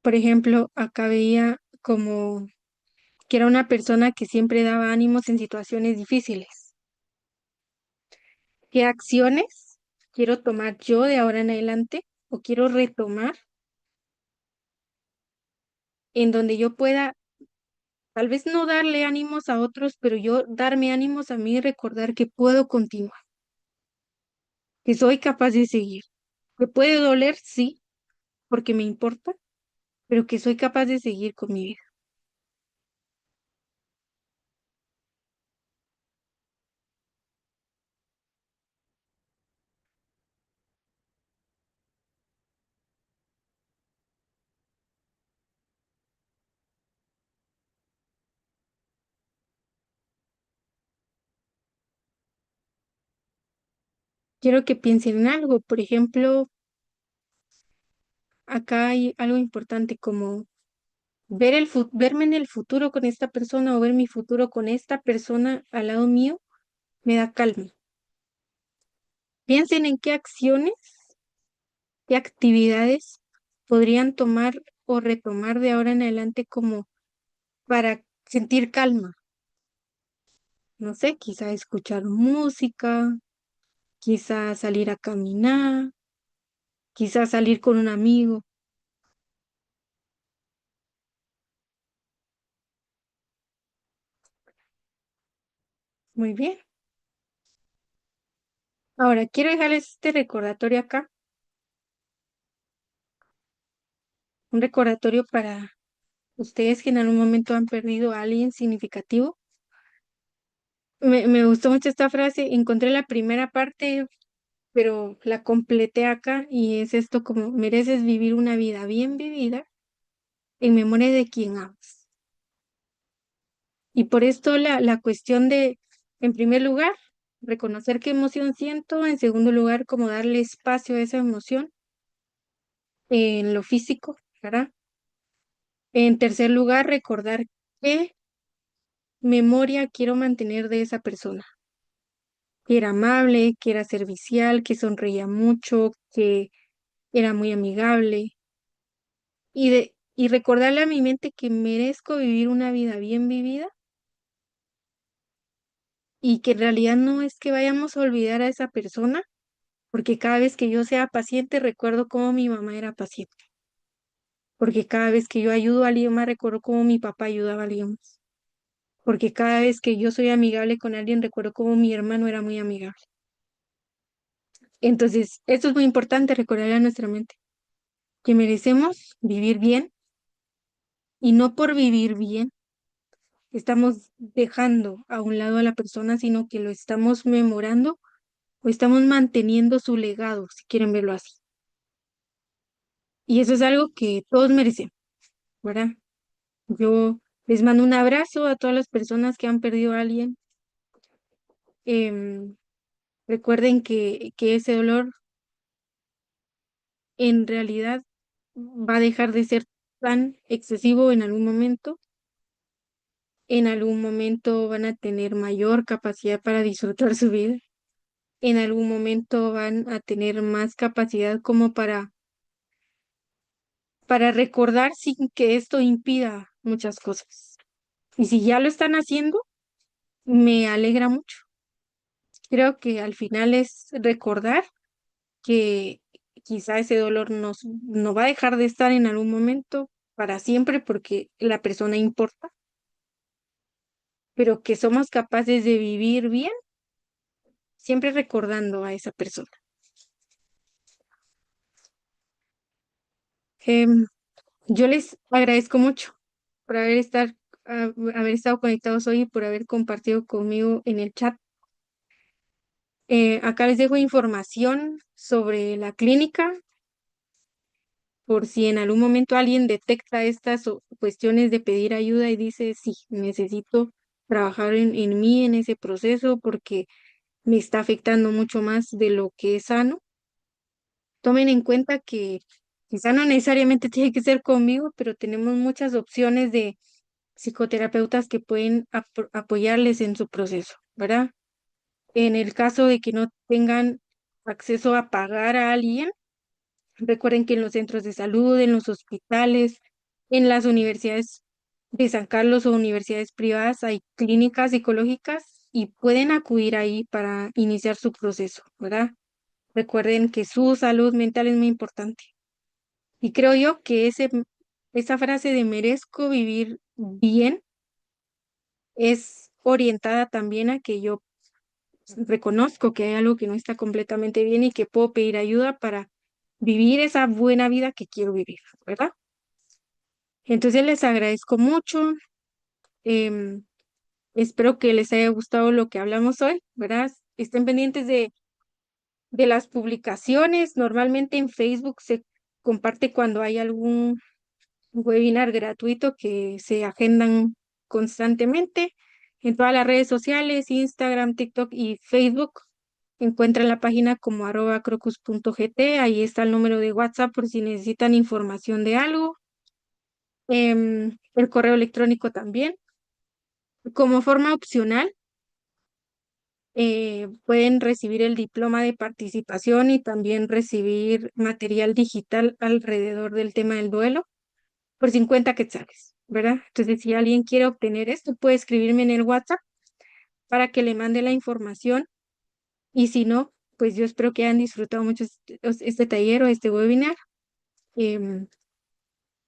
Por ejemplo, acá veía como que era una persona que siempre daba ánimos en situaciones difíciles. ¿Qué acciones quiero tomar yo de ahora en adelante o quiero retomar en donde yo pueda, tal vez no darle ánimos a otros, pero yo darme ánimos a mí y recordar que puedo continuar, que soy capaz de seguir, que puede doler, sí, porque me importa, pero que soy capaz de seguir con mi vida. Quiero que piensen en algo, por ejemplo, acá hay algo importante como verme en el futuro con esta persona o ver mi futuro con esta persona al lado mío me da calma. Piensen en qué acciones, qué actividades podrían tomar o retomar de ahora en adelante como para sentir calma. No sé, quizá escuchar música, quizá salir a caminar, quizá salir con un amigo. Muy bien. Ahora, quiero dejarles este recordatorio acá, un recordatorio para ustedes que en algún momento han perdido a alguien significativo. Me gustó mucho esta frase, encontré la primera parte, pero la completé acá y es esto como mereces vivir una vida bien vivida en memoria de quien amas. Y por esto la cuestión de, en primer lugar, reconocer qué emoción siento, en segundo lugar, como darle espacio a esa emoción en lo físico, ¿verdad? En tercer lugar, recordar qué memoria quiero mantener de esa persona, que era amable, que era servicial, que sonreía mucho, que era muy amigable, y recordarle a mi mente que merezco vivir una vida bien vivida y que en realidad no es que vayamos a olvidar a esa persona, porque cada vez que yo sea paciente recuerdo cómo mi mamá era paciente, porque cada vez que yo ayudo a alguien más recuerdo cómo mi papá ayudaba a alguien más, porque cada vez que yo soy amigable con alguien recuerdo cómo mi hermano era muy amigable. Entonces, esto es muy importante recordarle a nuestra mente, que merecemos vivir bien y no por vivir bien estamos dejando a un lado a la persona, sino que lo estamos memorando o estamos manteniendo su legado, si quieren verlo así. Y eso es algo que todos merecemos, ¿verdad? Yo les mando un abrazo a todas las personas que han perdido a alguien. Em, Recuerden que ese dolor en realidad va a dejar de ser tan excesivo en algún momento. En algún momento van a tener mayor capacidad para disfrutar su vida. En algún momento van a tener más capacidad como para recordar sin que esto impida muchas cosas. Y si ya lo están haciendo, me alegra mucho. Creo que al final es recordar que quizá ese dolor no va a dejar de estar en algún momento para siempre porque la persona importa, pero que somos capaces de vivir bien siempre recordando a esa persona. Em, yo les agradezco mucho por haber estado conectados hoy y por haber compartido conmigo en el chat. Acá les dejo información sobre la clínica por si en algún momento alguien detecta estas cuestiones de pedir ayuda y dice, sí, necesito trabajar en mí, en ese proceso, porque me está afectando mucho más de lo que es sano. Tomen en cuenta que quizá no necesariamente tiene que ser conmigo, pero tenemos muchas opciones de psicoterapeutas que pueden apoyarles en su proceso, ¿verdad? En el caso de que no tengan acceso a pagar a alguien, recuerden que en los centros de salud, en los hospitales, en las universidades de San Carlos o universidades privadas hay clínicas psicológicas y pueden acudir ahí para iniciar su proceso, ¿verdad? Recuerden que su salud mental es muy importante. Y creo yo que esa frase de merezco vivir bien es orientada también a que yo reconozco que hay algo que no está completamente bien y que puedo pedir ayuda para vivir esa buena vida que quiero vivir, ¿verdad? Entonces les agradezco mucho. em, Espero que les haya gustado lo que hablamos hoy, ¿verdad? Estén pendientes de las publicaciones. Normalmente en Facebook se comparte cuando hay algún webinar gratuito que se agendan constantemente. En todas las redes sociales, Instagram, TikTok y Facebook, encuentran la página como @crocus.gt. Ahí está el número de WhatsApp por si necesitan información de algo. El correo electrónico también. Como forma opcional, pueden recibir el diploma de participación y también recibir material digital alrededor del tema del duelo por 50 quetzales, ¿verdad? Entonces, si alguien quiere obtener esto, puede escribirme en el WhatsApp para que le mande la información y si no, pues yo espero que hayan disfrutado mucho este taller o este webinar em,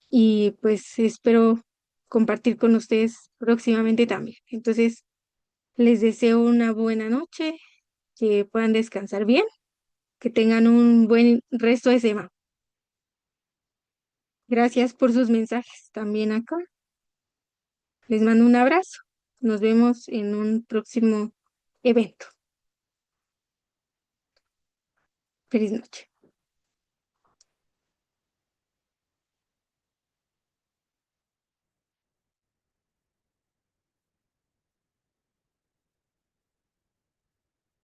y pues espero compartir con ustedes próximamente también. Entonces, les deseo una buena noche, que puedan descansar bien, que tengan un buen resto de semana. Gracias por sus mensajes también acá. Les mando un abrazo. Nos vemos en un próximo evento. Feliz noche.